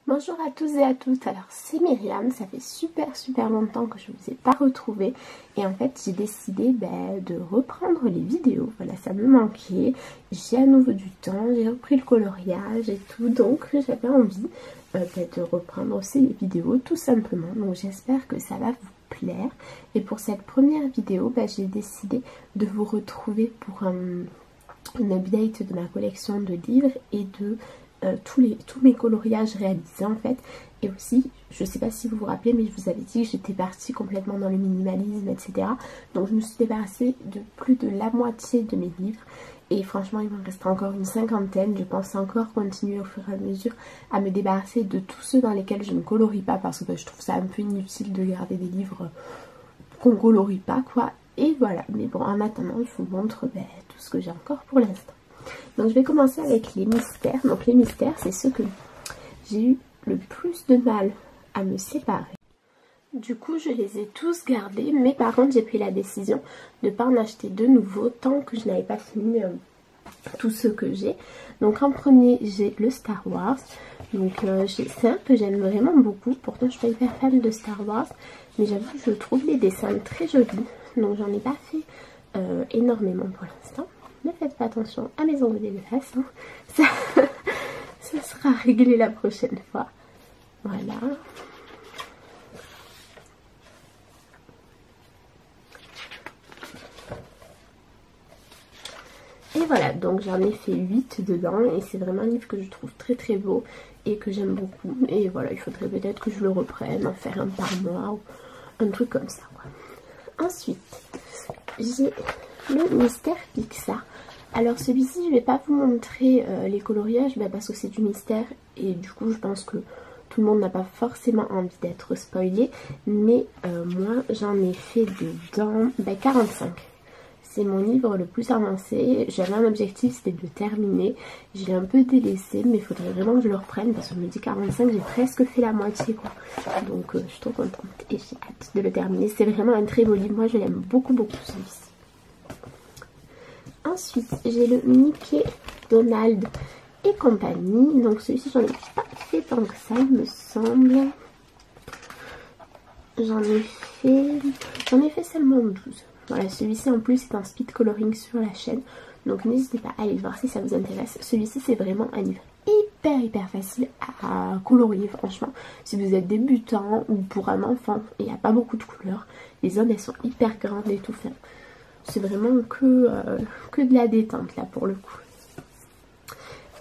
Bonjour à tous et à toutes, alors c'est Myriam, ça fait super longtemps que je ne vous ai pas retrouvée et en fait j'ai décidé de reprendre les vidéos, voilà ça me manquait, j'ai à nouveau du temps, j'ai repris le coloriage et tout donc j'avais envie de reprendre ces vidéos tout simplement, donc j'espère que ça va vous plaire et pour cette première vidéo j'ai décidé de vous retrouver pour une update de ma collection de livres et de tous mes coloriages réalisés en fait, et aussi je sais pas si vous vous rappelez mais je vous avais dit que j'étais partie complètement dans le minimalisme etc, donc je me suis débarrassée de plus de la moitié de mes livres et franchement il m'en reste encore une cinquantaine. Je pense encore continuer au fur et à mesure à me débarrasser de tous ceux dans lesquels je ne colorie pas parce que je trouve ça un peu inutile de garder des livres qu'on colorie pas quoi, et voilà. Mais bon, en attendant je vous montre tout ce que j'ai encore pour l'instant. Donc je vais commencer avec les mystères. Donc les mystères, c'est ceux que j'ai eu le plus de mal à me séparer. Du coup je les ai tous gardés, mais par contre j'ai pris la décision de ne pas en acheter de nouveaux tant que je n'avais pas fini tous ceux que j'ai. Donc en premier j'ai le Star Wars. Donc c'est un que j'aime vraiment beaucoup, pourtant je suis pas hyper fan de Star Wars, mais j'avoue que je trouve les dessins très jolis. Donc j'en ai pas fait énormément pour l'instant. Ne faites pas attention à mes ongles dégueulasses, hein. Ça sera réglé la prochaine fois. Voilà. Et voilà, donc j'en ai fait 8 dedans et c'est vraiment un livre que je trouve très beau et que j'aime beaucoup. Et voilà, il faudrait peut-être que je le reprenne, en faire un par mois ou un truc comme ça, quoi. Ensuite, j'ai le Mystère Pixar. Alors celui-ci je vais pas vous montrer les coloriages parce que c'est du mystère et du coup je pense que tout le monde n'a pas forcément envie d'être spoilé, mais moi j'en ai fait dedans 45. C'est mon livre le plus avancé, j'avais un objectif, c'était de le terminer, je l'ai un peu délaissé mais il faudrait vraiment que je le reprenne parce que je me dis 45, j'ai presque fait la moitié quoi, donc je suis trop contente et j'ai hâte de le terminer. C'est vraiment un très beau livre, moi je l'aime beaucoup celui-ci. Ensuite, j'ai le Mickey, Donald et compagnie. Donc celui-ci, j'en ai pas fait tant que ça, il me semble. J'en ai fait seulement 12. Voilà, celui-ci en plus c'est un speed coloring sur la chaîne. Donc n'hésitez pas à aller voir si ça vous intéresse. Celui-ci, c'est vraiment un livre hyper facile à colorier, franchement. Si vous êtes débutant ou pour un enfant, il n'y a pas beaucoup de couleurs. Les zones, elles sont hyper grandes et tout fait. C'est vraiment que de la détente là pour le coup.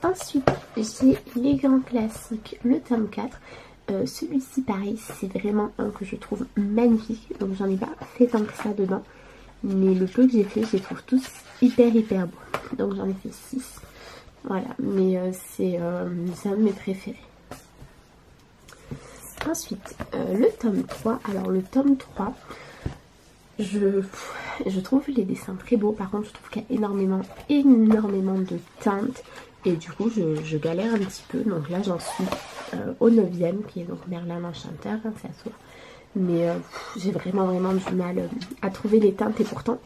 Ensuite j'ai les grands classiques, le tome 4. Celui-ci pareil, c'est vraiment un que je trouve magnifique. Donc j'en ai pas fait tant que ça dedans, mais le peu que j'ai fait, je les trouve tous hyper beaux. Donc j'en ai fait 6. Voilà, mais c'est un de mes préférés. Ensuite le tome 3. Alors le tome 3, je trouve les dessins très beaux, par contre je trouve qu'il y a énormément de teintes et du coup je galère un petit peu. Donc là j'en suis au 9e qui est donc Merlin l'Enchanteur, hein, c'est à soi. Mais j'ai vraiment du mal à trouver les teintes et pourtant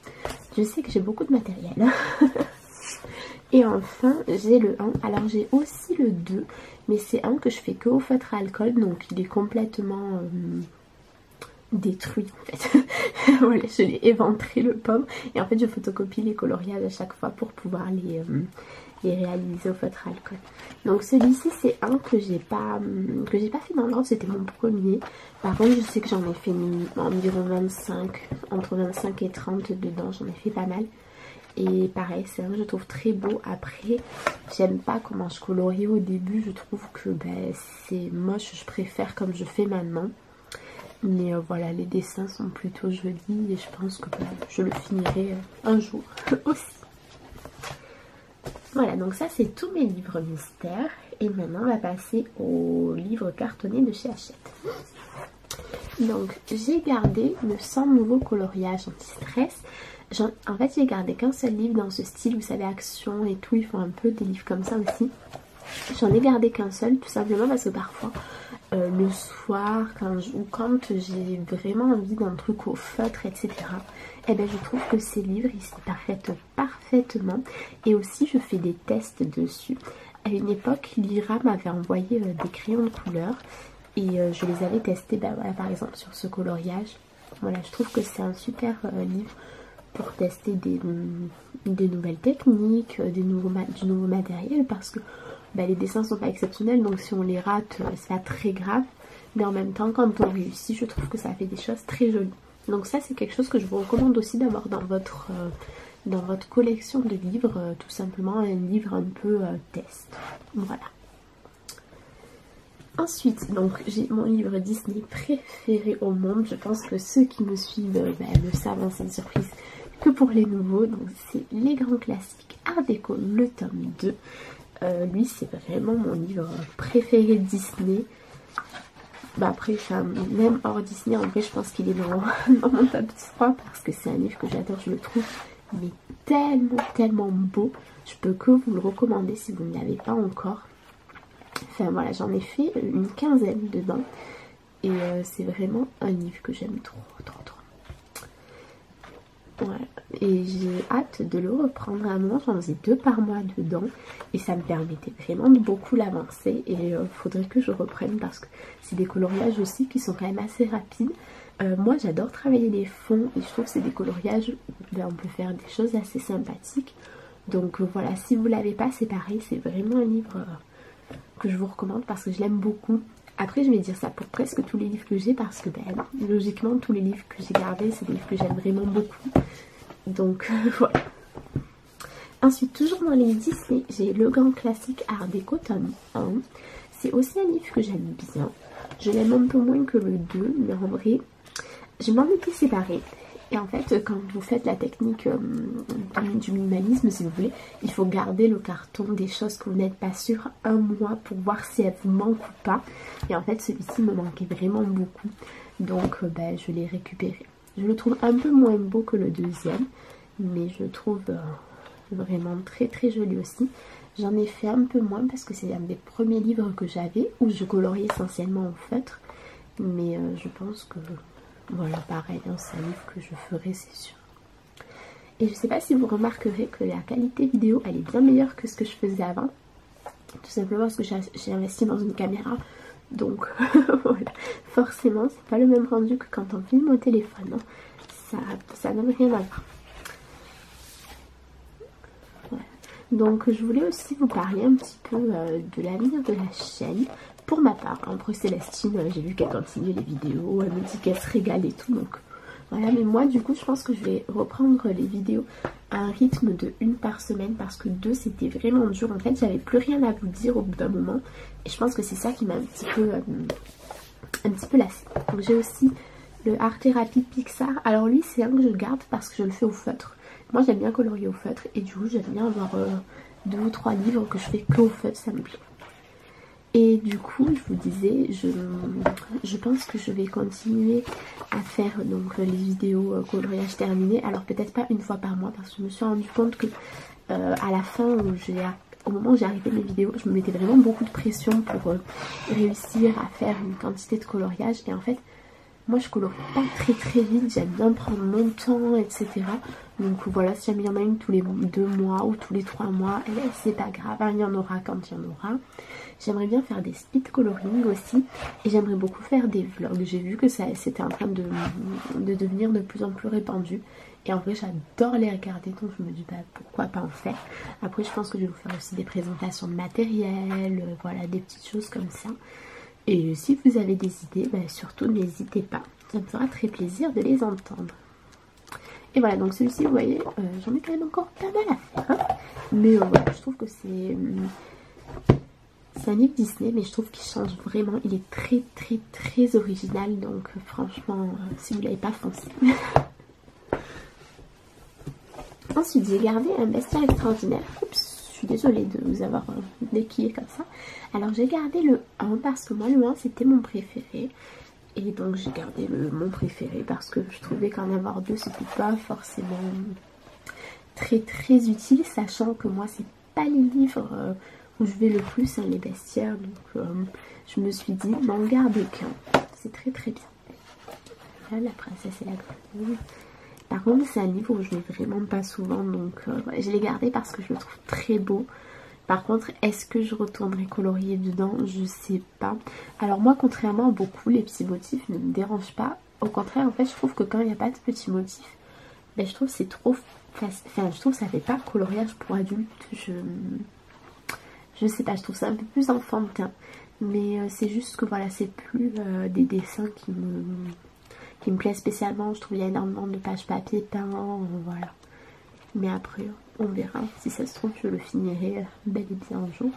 je sais que j'ai beaucoup de matériel. Et enfin j'ai le 1, alors j'ai aussi le 2 mais c'est un que je fais que au feutre à alcool, donc il est complètement détruit en fait. Voilà, je l'ai éventré le pauvre et en fait je photocopie les coloriages à chaque fois pour pouvoir les réaliser au feutre à alcool. Donc celui-ci c'est un que j'ai pas fait dans l'ordre, c'était mon premier. Par contre je sais que j'en ai fait environ 25, entre 25 et 30 dedans, j'en ai fait pas mal. Et pareil, c'est un que je trouve très beau. Après, j'aime pas comment je colorie au début, je trouve que c'est moche, je préfère comme je fais maintenant. Mais voilà, les dessins sont plutôt jolis et je pense que je le finirai un jour aussi. Voilà, donc ça c'est tous mes livres mystères. Et maintenant on va passer aux livres cartonnés de chez Hachette. Donc j'ai gardé le 100 nouveaux coloriages anti-stress. En fait j'ai gardé qu'un seul livre dans ce style, vous savez, action et tout, ils font un peu des livres comme ça aussi. J'en ai gardé qu'un seul tout simplement parce que parfois le soir quand j'ai vraiment envie d'un truc au feutre etc, et je trouve que ces livres ils s'y prêtent parfaitement. Et aussi je fais des tests dessus À une époque, Lyra m'avait envoyé des crayons de couleur et je les avais testés, bah, voilà, par exemple sur ce coloriage. Voilà, je trouve que c'est un super livre pour tester des nouvelles techniques, du nouveau matériel, parce que bah, les dessins sont pas exceptionnels, donc si on les rate, c'est pas très grave. Mais en même temps, quand on réussit, je trouve que ça fait des choses très jolies. Donc ça, c'est quelque chose que je vous recommande aussi d'avoir dans votre collection de livres, tout simplement un livre un peu test. Voilà. Ensuite, donc j'ai mon livre Disney préféré au monde. Je pense que ceux qui me suivent le savent, c'est une surprise que pour les nouveaux. Donc c'est Les Grands Classiques Art Déco, le tome 2. Lui, c'est vraiment mon livre préféré Disney. Bah après, même hors Disney, en vrai, je pense qu'il est dans mon top 3 parce que c'est un livre que j'adore, je le trouve mais tellement beau. Je peux que vous le recommander si vous ne l'avez pas encore. Enfin voilà, j'en ai fait une quinzaine dedans et c'est vraiment un livre que j'aime trop. Voilà. Et j'ai hâte de le reprendre. À un moment, j'en faisais 2 par mois dedans et ça me permettait vraiment de beaucoup l'avancer. Et faudrait que je reprenne parce que c'est des coloriages aussi qui sont quand même assez rapides. Moi, j'adore travailler les fonds et je trouve que c'est des coloriages où on peut faire des choses assez sympathiques. Donc voilà, si vous l'avez pas, c'est pareil, c'est vraiment un livre que je vous recommande parce que je l'aime beaucoup. Après, je vais dire ça pour presque tous les livres que j'ai parce que logiquement, tous les livres que j'ai gardés, c'est des livres que j'aime vraiment beaucoup. Donc voilà. Ensuite, toujours dans les Disney, j'ai Le Grand Classique Art Déco tome 1. C'est aussi un livre que j'aime bien. Je l'aime un peu moins que le 2, mais en vrai, je m'en étais séparée. Et en fait, quand vous faites la technique du minimalisme, si vous voulez, il faut garder le carton des choses que vous n'êtes pas sûr un mois pour voir si elles vous manquent ou pas. Et en fait, celui-ci me manquait vraiment beaucoup. Donc, je l'ai récupéré. Je le trouve un peu moins beau que le deuxième, mais je le trouve vraiment très joli aussi. J'en ai fait un peu moins parce que c'est un des premiers livres que j'avais où je coloriais essentiellement au feutre. Mais je pense que... Voilà, pareil, c'est un livre que je ferai, c'est sûr. Et je sais pas si vous remarquerez que la qualité vidéo, elle est bien meilleure que ce que je faisais avant. Tout simplement parce que j'ai investi dans une caméra. Donc, voilà. Forcément, c'est pas le même rendu que quand on filme au téléphone. Hein. Ça n'a rien à voir. Voilà. Donc, je voulais aussi vous parler un petit peu de l'avenir de la chaîne. Pour ma part, entre Célestine, j'ai vu qu'elle continuait les vidéos, elle me dit qu'elle se régale et tout, donc voilà. Mais moi, du coup, je pense que je vais reprendre les vidéos à un rythme de 1 par semaine parce que 2, c'était vraiment dur. En fait, j'avais plus rien à vous dire au bout d'un moment et je pense que c'est ça qui m'a un petit peu lassée. Donc j'ai aussi le Art Therapy Pixar. Alors lui, c'est un que je garde parce que je le fais au feutre. Moi, j'aime bien colorier au feutre et du coup, j'aime bien avoir 2 ou 3 livres que je fais que au feutre, ça me plaît. Et du coup, je vous disais, je pense que je vais continuer à faire donc les vidéos coloriage terminé. Alors peut-être pas 1 fois par mois parce que je me suis rendu compte que à la fin, au moment où j'ai arrêté mes vidéos, je me mettais vraiment beaucoup de pression pour réussir à faire une quantité de coloriage. Et en fait, moi je colorie pas très vite, j'aime bien prendre mon temps, etc. Donc voilà, si jamais il y en a une tous les 2 mois ou tous les 3 mois, c'est pas grave, il y en aura quand il y en aura. J'aimerais bien faire des speed coloring aussi et j'aimerais beaucoup faire des vlogs. J'ai vu que c'était en train de devenir de plus en plus répandu et en vrai j'adore les regarder, donc je me dis pourquoi pas en faire. Après je pense que je vais vous faire aussi des présentations de matériel, voilà, des petites choses comme ça. Et si vous avez des idées, surtout n'hésitez pas, ça me fera très plaisir de les entendre. Et voilà, donc celui-ci, vous voyez, j'en ai quand même encore pas mal à faire. Hein, mais voilà, je trouve que c'est un livre Disney, mais je trouve qu'il change vraiment. Il est très original, donc franchement, si vous ne l'avez pas, foncé. Ensuite, j'ai gardé un bestiaire extraordinaire. Oups, je suis désolée de vous avoir déquillé comme ça. Alors, j'ai gardé le 1 parce que moi, le 1, c'était mon préféré. Et donc, j'ai gardé mon préféré parce que je trouvais qu'en avoir 2, c'était pas forcément très utile, sachant que moi, c'est pas les livres où je vais le plus, hein, les bestiaires. Donc, je me suis dit, n'en gardez qu'un. C'est très bien. Là, la princesse et la grenouille. Par contre, c'est un livre où je vais vraiment pas souvent, donc je l'ai gardé parce que je le trouve très beau. Par contre, est-ce que je retournerai colorier dedans? Je sais pas. Alors moi, contrairement à beaucoup, les petits motifs ne me dérangent pas. Au contraire, en fait, je trouve que quand il n'y a pas de petits motifs, ben, je trouve que c'est trop facile. Enfin, je trouve que ça fait pas coloriage pour adultes. Je sais pas, je trouve ça un peu plus enfantin. Mais c'est juste que voilà, c'est plus des dessins qui me plaisent spécialement. Je trouve qu'il y a énormément de pages papier peint, voilà. Mais après, on verra. Si ça se trouve, je le finirai bel et bien un jour.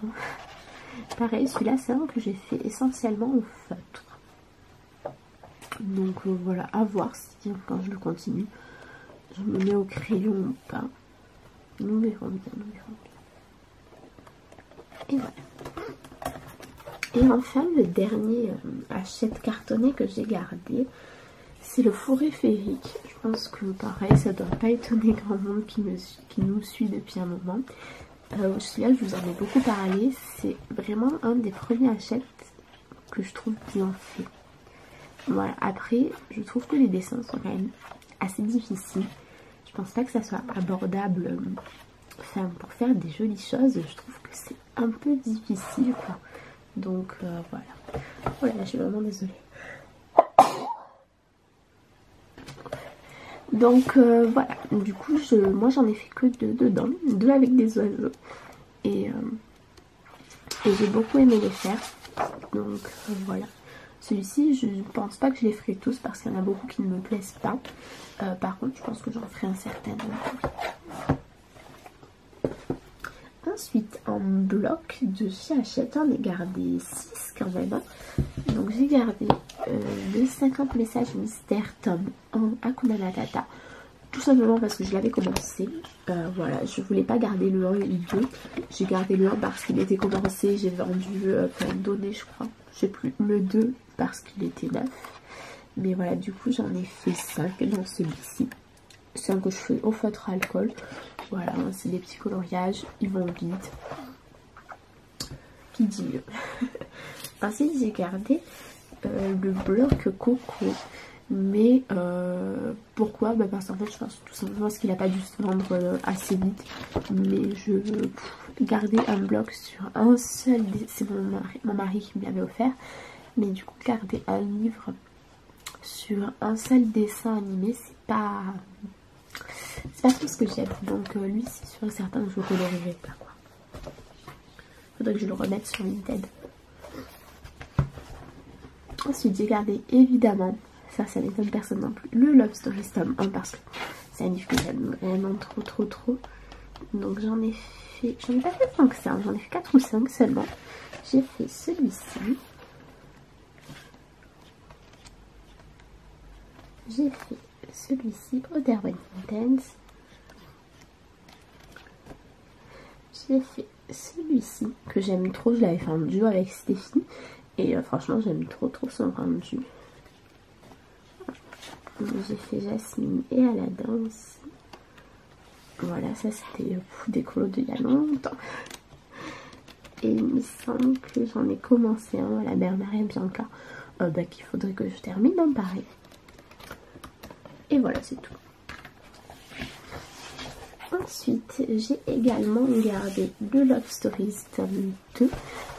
Pareil, celui-là, c'est un que j'ai fait essentiellement au feutre. Donc voilà, à voir si quand je le continue, je me mets au crayon ou pas. Nous verrons bien, nous verrons bien. Et voilà. Et enfin, le dernier hachette cartonnée que j'ai gardé, c'est le fourré féerique. Je pense que pareil, ça doit pas étonner grand monde qui nous suit depuis un moment. Celui-là, je vous en ai beaucoup parlé. C'est vraiment un des premiers hachettes que je trouve bien fait. Voilà, après, je trouve que les dessins sont quand même assez difficiles. Je pense pas que ça soit abordable. Enfin, pour faire des jolies choses, je trouve que c'est un peu difficile, quoi. Donc voilà. Oh là là, je suis vraiment désolée. Donc voilà. Du coup, moi j'en ai fait que deux dedans. Deux avec des oiseaux. Et j'ai beaucoup aimé les faire. Donc voilà. Celui-ci, je ne pense pas que je les ferai tous parce qu'il y en a beaucoup qui ne me plaisent pas. Par contre, je pense que j'en ferai un certain nombre. Ensuite, en bloc de chez Hachette, j'en ai gardé 6 quand même. Donc j'ai gardé les 50 messages mystères tome 1 Hakuna Matata. Tout simplement parce que je l'avais commencé. Voilà, je voulais pas garder le 1 et le 2. J'ai gardé le 1 parce qu'il était commencé. J'ai vendu, enfin donné je crois, je sais plus, le 2 parce qu'il était neuf. Mais voilà, du coup j'en ai fait 5 dans celui-ci. C'est un que je fais au feutre alcool. Voilà, c'est des petits coloriages, ils vont vite. Qui dit mieux. Ensuite, j'ai gardé le bloc coco. Mais pourquoi? Bah parce qu'en fait, je pense tout simplement parce qu'il n'a pas dû se vendre assez vite. Mais je veux garder un bloc sur un seul. C'est mon mari qui me l'avait offert. Mais du coup, garder un livre sur un seul dessin animé, c'est pas tout ce que j'aime. Donc lui, c'est sûr et certain que je le colorierai pas, quoi. Faudrait que je le remette sur Vinted. Ensuite, j'ai gardé évidemment, ça n'étonne personne non plus, le Love Story tome 1 parce que c'est un livre que j'aime vraiment trop. Donc j'en ai pas fait tant que ça, j'en ai fait 4 ou 5 seulement. J'ai fait celui-ci. J'ai fait celui-ci, Other Mountains. J'ai fait celui-ci que j'aime trop, je l'avais fait en duo avec Stéphie. Et franchement, j'aime trop son rendu. J'ai fait Jasmine et Aladdin aussi. Voilà, ça c'était des colos d'il y a longtemps. Et il me semble que j'en ai commencé un à la Bernard et Bianca. Qu'il faudrait que je termine, hein, pareil. Et voilà, c'est tout. Ensuite, j'ai également gardé le Love Stories tome 2.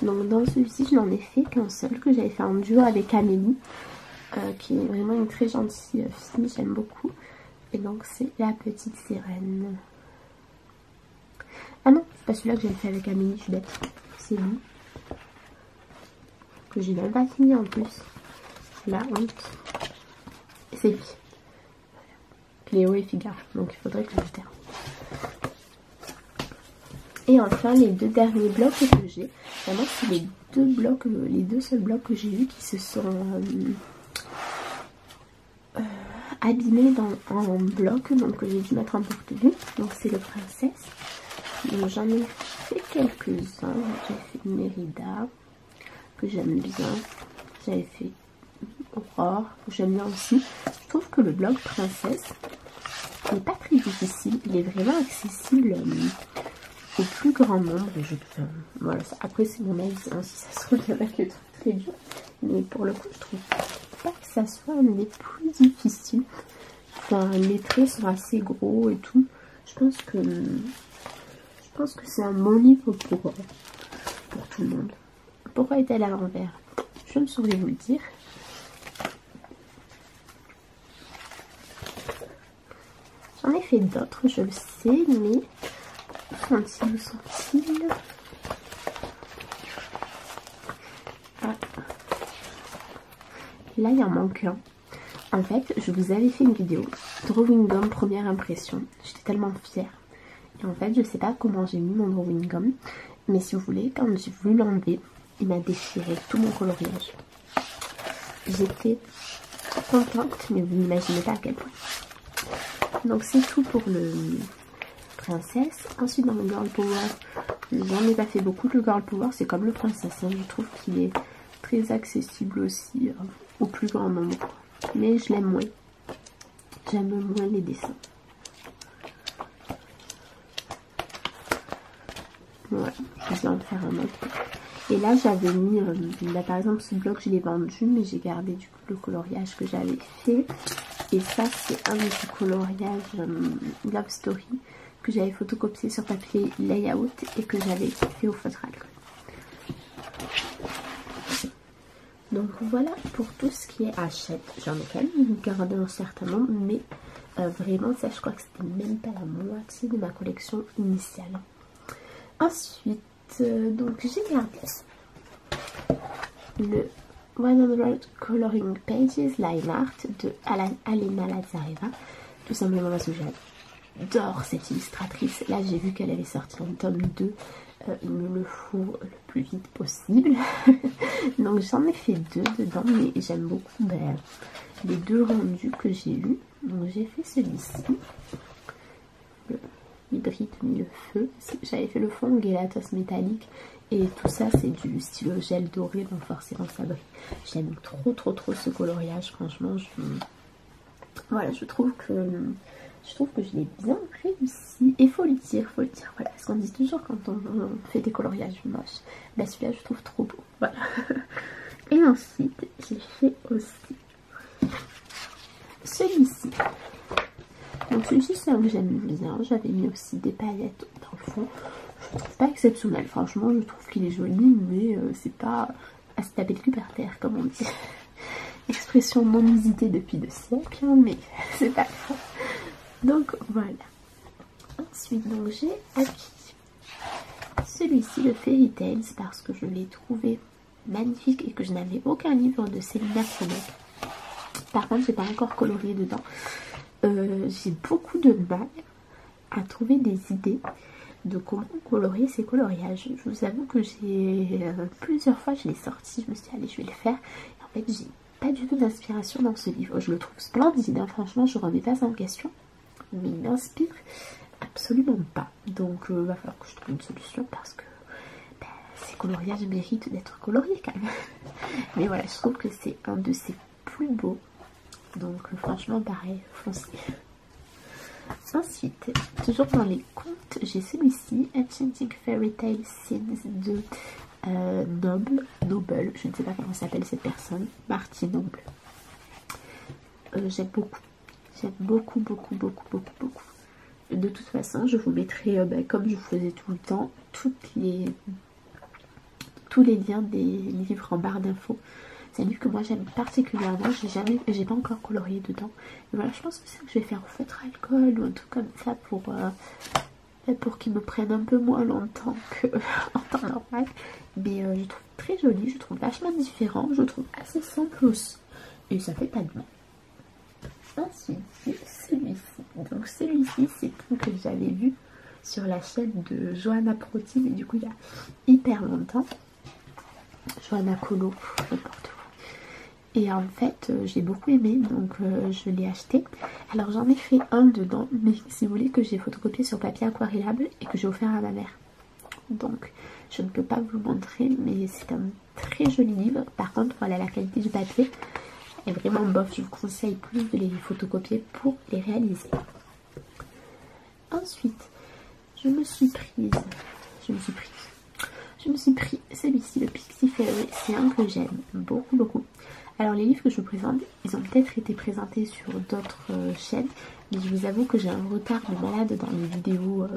Donc dans celui-ci, je n'en ai fait qu'un seul, que j'avais fait en duo avec Amélie, qui est vraiment une très gentille fille, j'aime beaucoup. Et donc c'est La Petite Sirène. Ah non, c'est pas celui-là que j'avais fait avec Amélie, je suis bête. C'est lui. Que j'ai même pas fini en plus. La honte. Et c'est lui. Cléo et Figaro. Donc il faudrait que je le termine. Et enfin, les deux derniers blocs que j'ai, vraiment c'est les deux seuls blocs que j'ai eu qui se sont abîmés en bloc, donc j'ai dû mettre en porte-vue. Donc c'est le Princesse. Donc j'en ai fait quelques-uns. J'ai fait Mérida, que j'aime bien. J'avais fait Aurore, que j'aime bien aussi. Je trouve que le bloc Princesse n'est pas très difficile. Il est vraiment accessible au plus grand nombre. Voilà, après c'est mon avis, hein, si ça se trouve il y en a qui est très dur, mais pour le coup je trouve pas que ça soit un des plus difficiles. Enfin, les traits sont assez gros et tout. Je pense pense que c'est un bon livre pour tout le monde. Pourquoi est-elle à l'envers? Je ne saurais vous le dire. J'en ai fait d'autres, je le sais, mais où sont-ils? Ah. Là, il en manque un. En fait, je vous avais fait une vidéo Drawing Gum première impression. J'étais tellement fière. Et en fait, je sais pas comment j'ai mis mon Drawing Gum, mais si vous voulez, quand j'ai voulu l'enlever, il m'a déchiré tout mon coloriage. J'étais contente, mais vous n'imaginez pas à quel point. Donc c'est tout pour le princesse. Ensuite dans le Girl Power, j'en ai pas fait beaucoup. Le Girl Power c'est comme le princesse, hein. Je trouve qu'il est très accessible aussi au plus grand nombre. Mais je l'aime moins. J'aime moins les dessins. Voilà, je vais en faire un autre. Et là j'avais mis, là par exemple ce bloc je l'ai vendu, mais j'ai gardé du coup le coloriage que j'avais fait. Et ça c'est un des coloriages Love Story que j'avais photocopié sur papier layout et que j'avais fait au feutre alcool. Donc voilà pour tout ce qui est Hachette. J'en ai quand même gardé un certain nombre, mais vraiment ça je crois que c'était même pas la moitié de ma collection initiale. Ensuite, donc j'ai gardé le 100 Coloring Pages Line Art de Alena Lazareva, tout simplement parce que j'adore cette illustratrice. Là j'ai vu qu'elle avait sorti un tome 2, il me le faut le plus vite possible. Donc j'en ai fait 2 dedans, mais j'aime beaucoup les 2 rendus que j'ai eus. Donc j'ai fait celui-ci, hybride mille feux. J'avais fait le fond Gelatos métallique et tout ça c'est du stylo gel doré, donc forcément ça brille. J'aime trop ce coloriage, franchement. Voilà, je trouve que je l'ai bien réussi. Et faut le dire, voilà, parce qu'on dit toujours quand on fait des coloriages moches, bah celui-là je trouve trop beau, voilà. Et ensuite j'ai fait aussi celui-ci. Donc celui-ci c'est un que j'aime bien. J'avais mis aussi des paillettes dans le fond. Je trouve pas exceptionnel, franchement je trouve qu'il est joli, mais c'est pas à se taper le cul par terre comme on dit. Expression non usitée depuis des siècles, hein, mais c'est pas grave. Donc voilà. Ensuite donc j'ai acquis celui-ci, le Fairy Tales, parce que je l'ai trouvé magnifique et que je n'avais aucun livre de Célina Fenech. Par contre j'ai pas encore colorié dedans. J'ai beaucoup de mal à trouver des idées de comment colorier ces coloriages. Je vous avoue que j'ai plusieurs fois je l'ai sorti, je me suis dit allez je vais le faire. Et en fait j'ai pas du tout d'inspiration dans ce livre. Je le trouve splendide, hein, franchement je remets pas ça en question, mais il m'inspire absolument pas. Donc va falloir que je trouve une solution parce que ces coloriages méritent d'être coloriés quand même. Mais voilà, je trouve que c'est un de ses plus beaux. Donc franchement pareil, foncez. Ensuite, toujours dans les contes, j'ai celui-ci, Enchanting Fairy Tale Scenes de Noble, je ne sais pas comment s'appelle cette personne, Marty Noble. J'aime beaucoup. De toute façon, je vous mettrai, comme je faisais tout le temps, tous les liens des livres en barre d'infos. C'est un livre que moi j'aime particulièrement, j'ai pas encore colorié dedans. Et voilà, je pense que c'est ça que je vais faire au feutre alcool ou un truc comme ça pour qu'il me prenne un peu moins longtemps qu'en temps normal. Mais je trouve très joli, je trouve vachement différent, je trouve assez simple aussi. Et ça fait pas de mal. Ensuite, celui-ci. Donc celui-ci, c'est tout que j'avais vu sur la chaîne de Johanna Proti, mais du coup il y a hyper longtemps. Johanna Colo, n'importe quoi. Et en fait j'ai beaucoup aimé, donc je l'ai acheté. Alors j'en ai fait un dedans, mais si vous voulez, que j'ai photocopié sur papier aquarellable et que j'ai offert à ma mère. Donc je ne peux pas vous le montrer, mais c'est un très joli livre. Par contre voilà, la qualité du papier est vraiment bof. Je vous conseille plus de les photocopier pour les réaliser. Ensuite je me suis pris celui-ci, le Pixie Fairy. C'est un que j'aime beaucoup. Alors les livres que je vous présente, ils ont peut-être été présentés sur d'autres chaînes, mais je vous avoue que j'ai un retard de malade dans les vidéos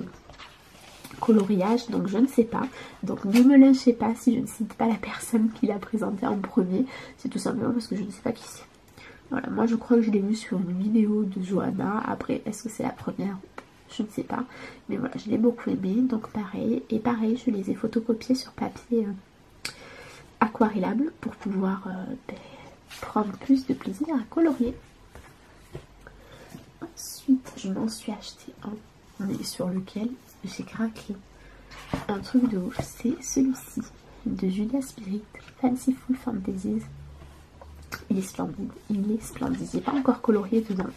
coloriage, donc je ne sais pas. Donc ne me lâchez pas si je ne cite pas la personne qui l'a présenté en premier. C'est tout simplement parce que je ne sais pas qui c'est. Voilà, moi je crois que je l'ai vu sur une vidéo de Johanna. Après, est-ce que c'est la première? Je ne sais pas. Mais voilà, je l'ai beaucoup aimé. Donc pareil. Et pareil, je les ai photocopiés sur papier aquarellable pour pouvoir prendre plus de plaisir à colorier. Ensuite, je m'en suis acheté un, mais sur lequel j'ai craqué. Un truc de ouf, c'est celui-ci de Julia Spirit, Fanciful Fantasies. Il est splendide, il est splendide. J'ai pas encore colorié dedans,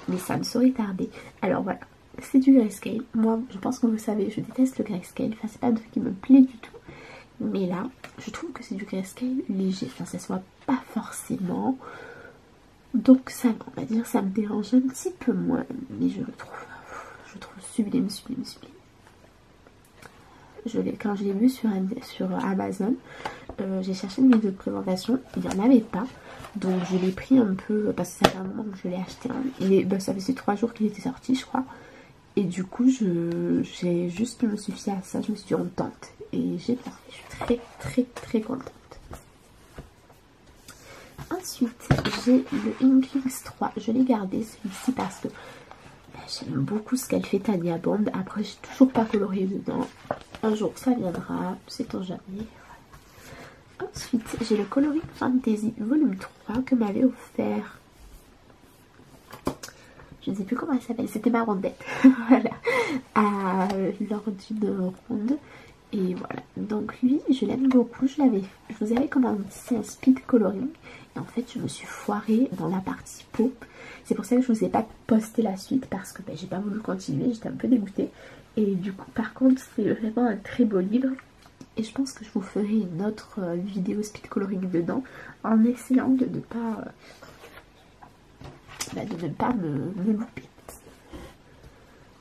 mais ça ne saurait tarder. Alors voilà, c'est du grayscale. Moi, je pense que vous savez, je déteste le grayscale. Enfin, c'est pas un truc qui me plaît du tout. Mais là, je trouve que c'est du grayscale léger. Enfin, ça soit pas forcément. Donc ça, on va dire, ça me dérange un petit peu moins. Mais je le trouve sublime, sublime, sublime. Quand je l'ai vu sur Amazon, j'ai cherché une vidéo de présentation, il n'y en avait pas. Donc je l'ai pris un peu, parce que ça fait un moment que je l'ai acheté. Ça faisait 3 jours qu'il était sorti, je crois. Et du coup, j'ai juste me suis fiée à ça, je me suis dit on tente. Et j'ai bien fait, je suis très très très contente. Ensuite, j'ai le Inklings 3, je l'ai gardé celui-ci parce que j'aime beaucoup ce qu'elle fait Tania Bond. Après, j'ai toujours pas colorié dedans. Un jour, ça viendra, sait-on jamais. Ensuite, j'ai le Coloring Fantasy volume 3 que m'avait offert. Je ne sais plus comment elle s'appelle, c'était ma rondette. Voilà, lors d'une ronde. Et voilà, donc lui, je l'aime beaucoup. Je vous avais commandé un speed coloring. Et en fait, je me suis foirée dans la partie peau. C'est pour ça que je vous ai pas posté la suite parce que j'ai pas voulu continuer, j'étais un peu dégoûtée. Et du coup, par contre, c'est vraiment un très beau livre. Et je pense que je vous ferai une autre vidéo speed coloring dedans en essayant de ne pas, me louper.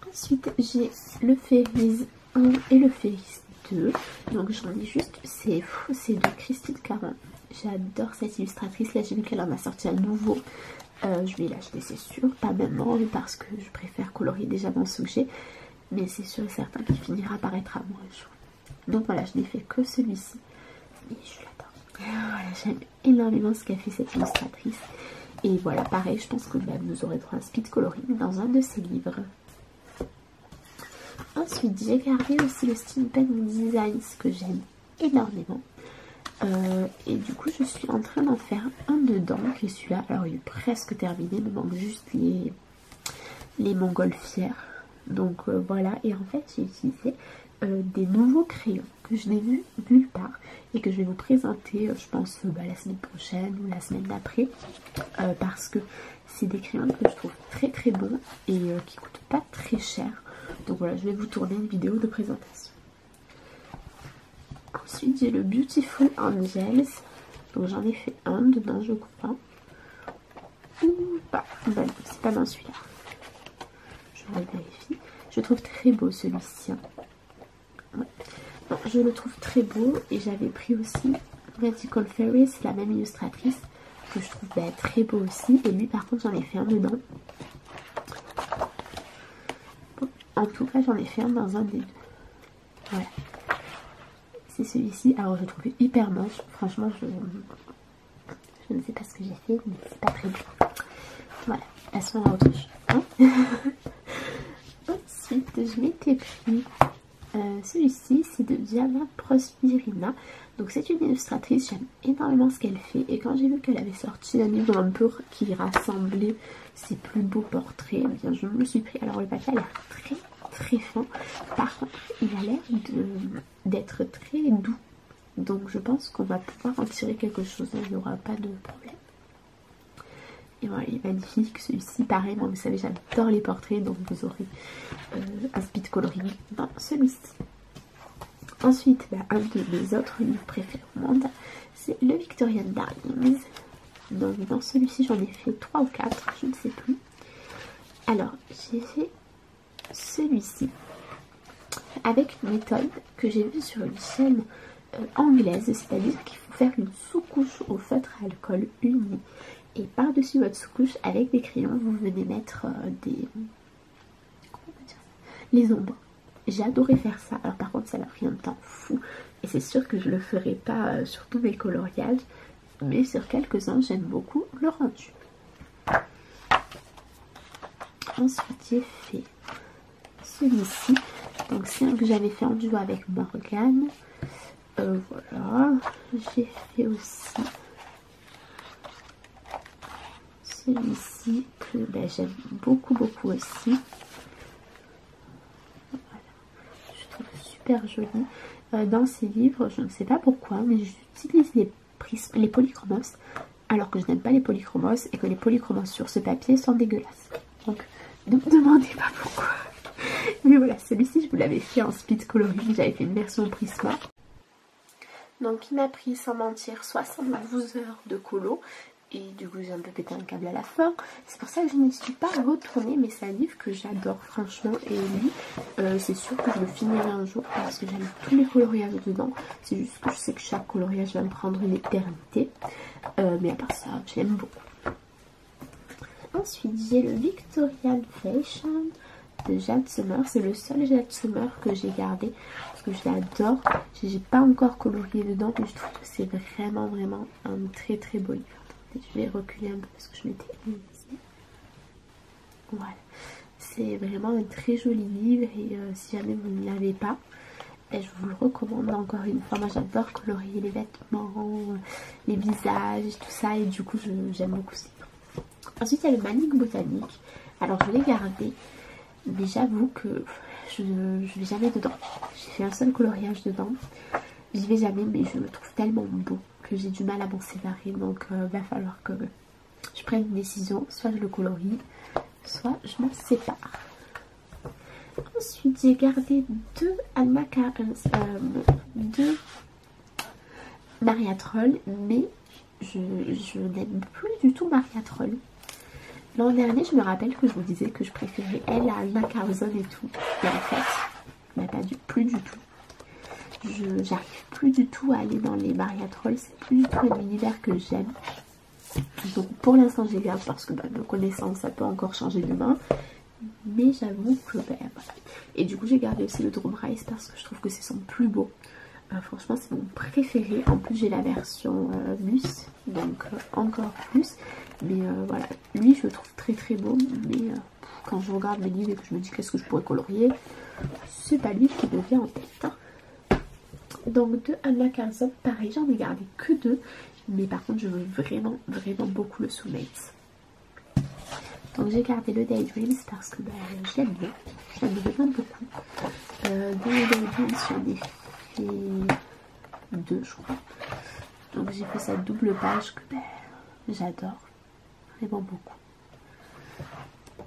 Ensuite, j'ai le Fairies 1 et le Fairies 2. Donc j'en ai juste, c'est de Christine Caron. J'adore cette illustratrice. Là, j'ai vu qu'elle en a sorti un nouveau. Je vais l'acheter, c'est sûr. Pas maintenant, parce que je préfère colorier déjà dans ce que j'ai. Mais c'est sûr et certain qu'il finira par être à moi un jour. Donc voilà, je n'ai fait que celui-ci. Et je l'adore. Voilà, j'aime énormément ce qu'a fait cette illustratrice. Et voilà, pareil, je pense que vous aurez droit à un speed coloring dans un de ses livres. Ensuite, j'ai gardé aussi le Steampunk Designs que j'aime énormément. Et du coup, je suis en train d'en faire un dedans, qui est celui-là. Alors, il est presque terminé, il me manque juste les montgolfières. Donc voilà, et en fait, j'ai utilisé des nouveaux crayons que je n'ai vus nulle part et que je vais vous présenter, je pense, la semaine prochaine ou la semaine d'après, parce que c'est des crayons que je trouve très très bons et qui coûtent pas très cher. Donc voilà, je vais vous tourner une vidéo de présentation. Ensuite, j'ai le Beautiful Angels. Donc j'en ai fait un dedans, je crois. Ou pas, c'est pas dans celui-là. Je vérifie. Je trouve très beau celui-ci. Ouais. Non, je le trouve très beau et j'avais pris aussi Vertical Fairies, la même illustratrice, que je trouve très beau aussi. Et lui, par contre, j'en ai fait un dedans. En tout cas, j'en ai fait un dans un des deux. Voilà. C'est celui-ci. Alors, je le trouve hyper moche. Franchement, je ne sais pas ce que j'ai fait, mais c'est pas très beau. Voilà. Passons à autre chose. Hein. Ensuite, je m'étais pris celui-ci. C'est de Diana Prospirina. Donc, c'est une illustratrice. J'aime énormément ce qu'elle fait. Et quand j'ai vu qu'elle avait sorti un livre un peu qui rassemblait ses plus beaux portraits, eh bien, je me suis pris. Alors, le papier a l'air très très fin. Par contre, il a l'air d'être très doux. Donc je pense qu'on va pouvoir en tirer quelque chose. Il n'y aura pas de problème. Et voilà, il est magnifique. Celui-ci, pareil, moi vous savez, j'adore les portraits. Donc vous aurez un speed coloring dans celui-ci. Ensuite, un de mes autres livres préférés au monde, c'est le Victorian Darlings. Donc dans celui-ci, j'en ai fait 3 ou 4, je ne sais plus. Alors, j'ai fait celui-ci avec une méthode que j'ai vue sur une chaîne anglaise, c'est-à-dire qu'il faut faire une sous-couche au feutre à alcool uni et par-dessus votre sous-couche avec des crayons vous venez mettre les ombres. J'ai adoré faire ça. Alors par contre ça m'a pris un temps fou. Et c'est sûr que je le ferai pas sur tous mes coloriages. Mais sur quelques-uns j'aime beaucoup le rendu. Ensuite j'ai fait celui-ci. Donc c'est un que j'avais fait en duo avec Morgane. Voilà. J'ai fait aussi celui-ci que j'aime beaucoup aussi. Voilà. Je trouve super joli. Dans ces livres, je ne sais pas pourquoi, mais j'utilise les polychromos, alors que je n'aime pas les polychromos et que les polychromos sur ce papier sont dégueulasses. Donc ne me demandez pas pourquoi. Mais voilà, celui-ci je vous l'avais fait en speed coloring, j'avais fait une version Prisma. Donc il m'a pris sans mentir 72 heures de colo. Et du coup j'ai un peu pété un câble à la fin. C'est pour ça que je ne suis pas retournée. Mais c'est un livre que j'adore franchement. Et lui c'est sûr que je le finirai un jour parce que j'aime tous les coloriages dedans. C'est juste que je sais que chaque coloriage va me prendre une éternité. Mais à part ça j'aime beaucoup. Ensuite j'ai le Victorian Fashion de Jade Summer. C'est le seul Jade Summer que j'ai gardé parce que je l'adore. J'ai pas encore colorié dedans mais je trouve que c'est vraiment un très beau livre. Je vais reculer un peu parce que je m'étais ici. Voilà. C'est vraiment un très joli livre et si jamais vous ne l'avez pas, je vous le recommande encore une fois. Moi j'adore colorier les vêtements, les visages, tout ça et du coup j'aime beaucoup ce livre. Ensuite il y a le Manique Botanique. Alors je l'ai gardé mais j'avoue que je vais jamais dedans. J'ai fait un seul coloriage dedans. J'y vais jamais mais je le trouve tellement beau que j'ai du mal à m'en séparer, donc va falloir que je prenne une décision, soit je le colorie, soit je m'en sépare. Ensuite j'ai gardé deux Maria Troll, mais je n'aime plus du tout Maria Troll. L'an dernier je me rappelle que je vous disais que je préférais elle à Alma Carlson et tout, et en fait plus du tout. J'arrive plus du tout à aller dans les Maria Troll, c'est plus du tout un univers que j'aime. Donc pour l'instant je les garde parce que me connaissant ça peut encore changer demain. Mais j'avoue que voilà. Et du coup j'ai gardé aussi le Drum Rise parce que je trouve que c'est son plus beau. Franchement c'est mon préféré. En plus j'ai la version Mus, donc encore plus. Mais voilà, lui je le trouve très beau. Mais quand je regarde mes livres et que je me dis qu'est-ce que je pourrais colorier, c'est pas lui qui me vient en tête. Hein. Donc de Anna Carlson, pareil, j'en ai gardé que deux, mais par contre je veux vraiment beaucoup le Soulmates. Donc j'ai gardé le Daydreams parce que je l'aime bien, je l'aime vraiment beaucoup. Dans le Daydreams j'en ai fait deux je crois. Donc j'ai fait cette double page que j'adore vraiment beaucoup.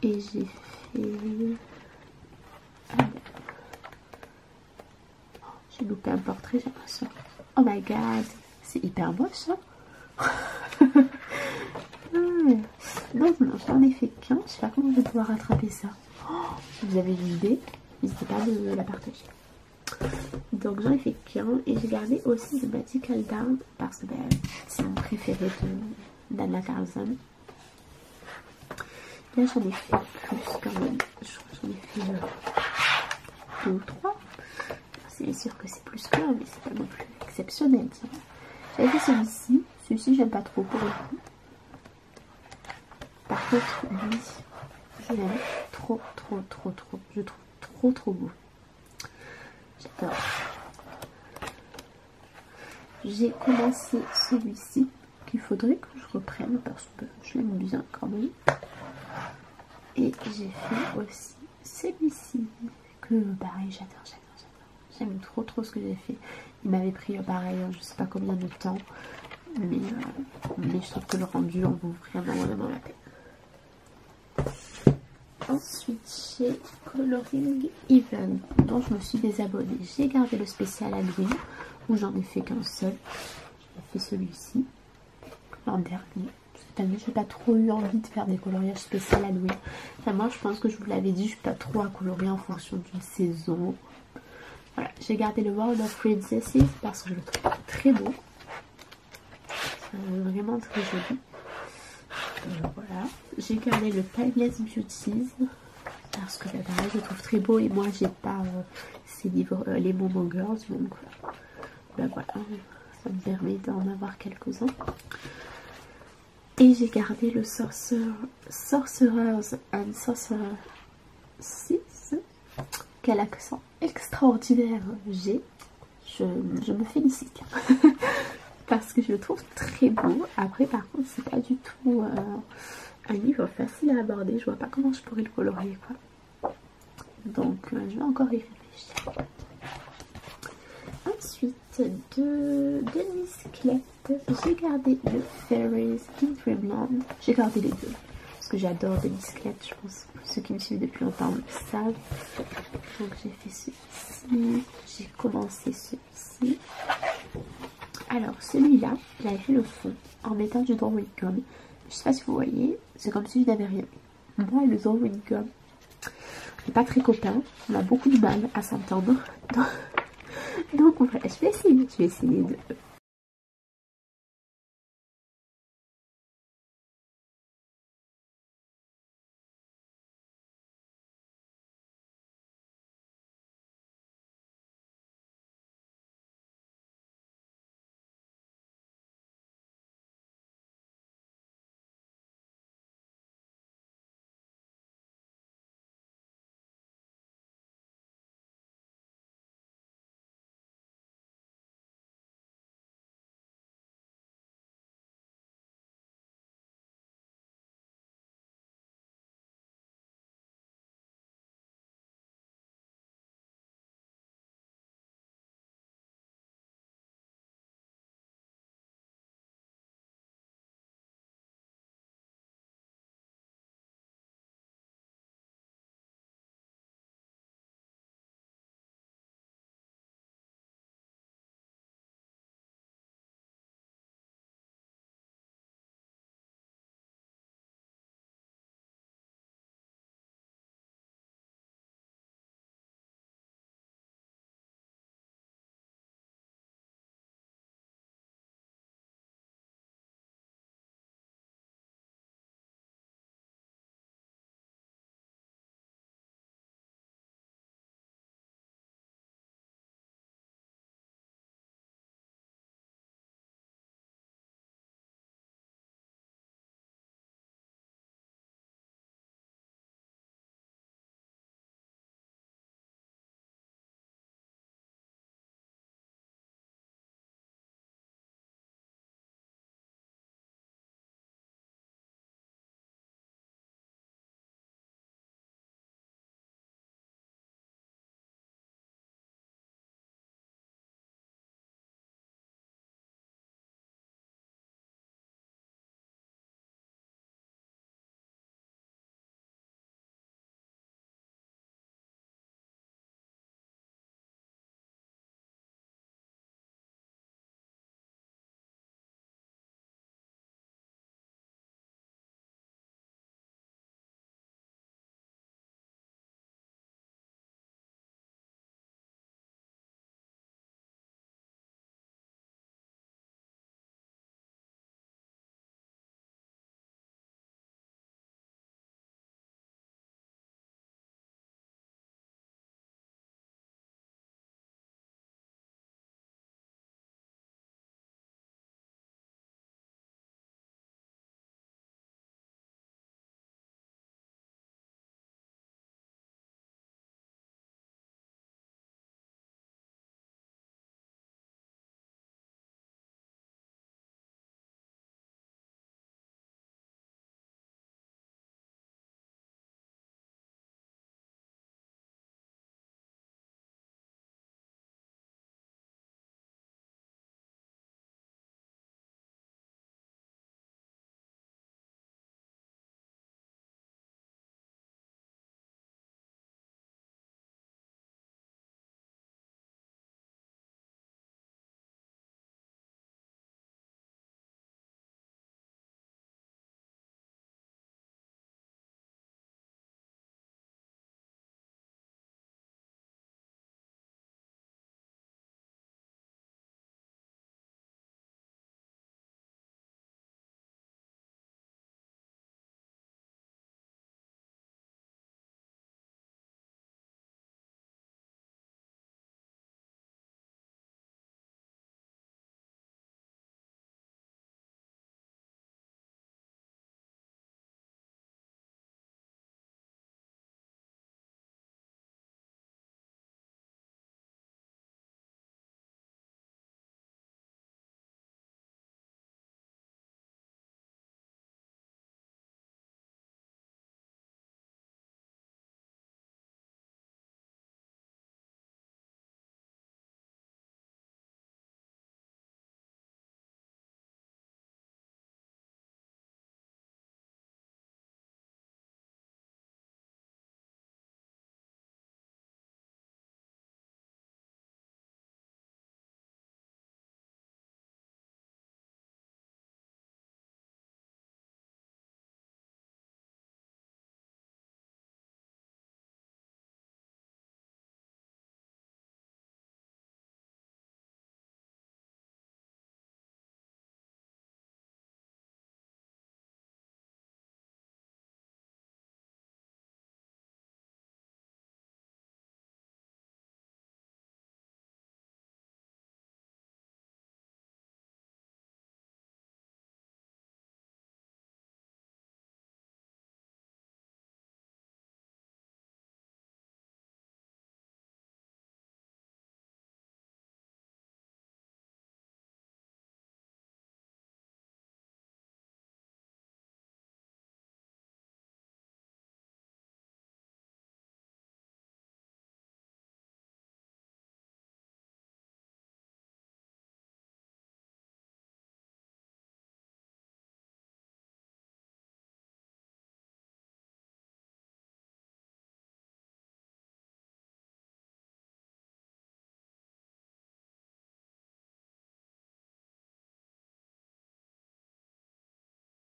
Et j'ai fait... J'ai loupé un portrait, j'ai l'impression. Oh my god, c'est hyper moche hein. Non, j'en ai fait qu'un. Je sais pas comment je vais pouvoir rattraper ça. Si vous avez une idée, n'hésitez pas à me la partager. Donc j'en ai fait qu'un. Et j'ai gardé aussi The Magical Down parce que c'est mon préféré d'Anna Carlson. Là j'en ai fait plus quand même. Je crois que j'en ai fait 2 ou 3. C'est sûr que c'est plus qu'un, mais c'est pas non plus exceptionnel. J'avais fait celui-ci. Celui-ci, j'aime pas trop pour le coup. Par contre, lui, je l'aime trop. Je trouve trop beau. J'adore. J'ai commencé celui-ci qu'il faudrait que je reprenne parce que je l'aime bien quand même. Et j'ai fait aussi celui-ci que pareil, j'adore. J'aime trop ce que j'ai fait. Il m'avait pris pareil, je sais pas combien de temps. Mais je trouve que le rendu en vaut vraiment la peine. Ensuite, j'ai Coloring Even, dont je me suis désabonnée. J'ai gardé le spécial Halloween, où j'en ai fait qu'un seul. J'ai fait celui-ci l'an dernier. Cette année, j'ai pas trop eu envie de faire des coloriages spéciaux Halloween. Enfin, moi, je pense que je vous l'avais dit, je suis pas trop à colorier en fonction d'une saison. Voilà, j'ai gardé le World of Princesses parce que je le trouve très beau. Vraiment très joli. Voilà. J'ai gardé le Timeless Beauties parce que pareil je le trouve très beau et moi j'ai pas ces livres, les Momo Girls, donc voilà, ça me permet d'en avoir quelques-uns. Et j'ai gardé le Sorcerers and Sorcerer 6. Quel accent extraordinaire j'ai, je me félicite parce que je le trouve très beau. Après par contre c'est pas du tout un livre facile à aborder, je vois pas comment je pourrais le colorier quoi. Donc je vais encore y réfléchir. Ensuite de Miss Klett, j'ai gardé le Fairies in Dreamland. J'ai gardé les deux parce que j'adore de Miss Klett, je pense que ceux qui me suivent depuis longtemps le savent. Donc j'ai fait celui-ci, j'ai commencé celui-ci. Alors celui-là, j'avais fait le fond en mettant du drawing gum. Je sais pas si vous voyez, c'est comme si je n'avais rien mis. Moi et le drawing gum, on n'est pas très copains, on a beaucoup de mal à s'entendre. Donc voilà, je vais essayer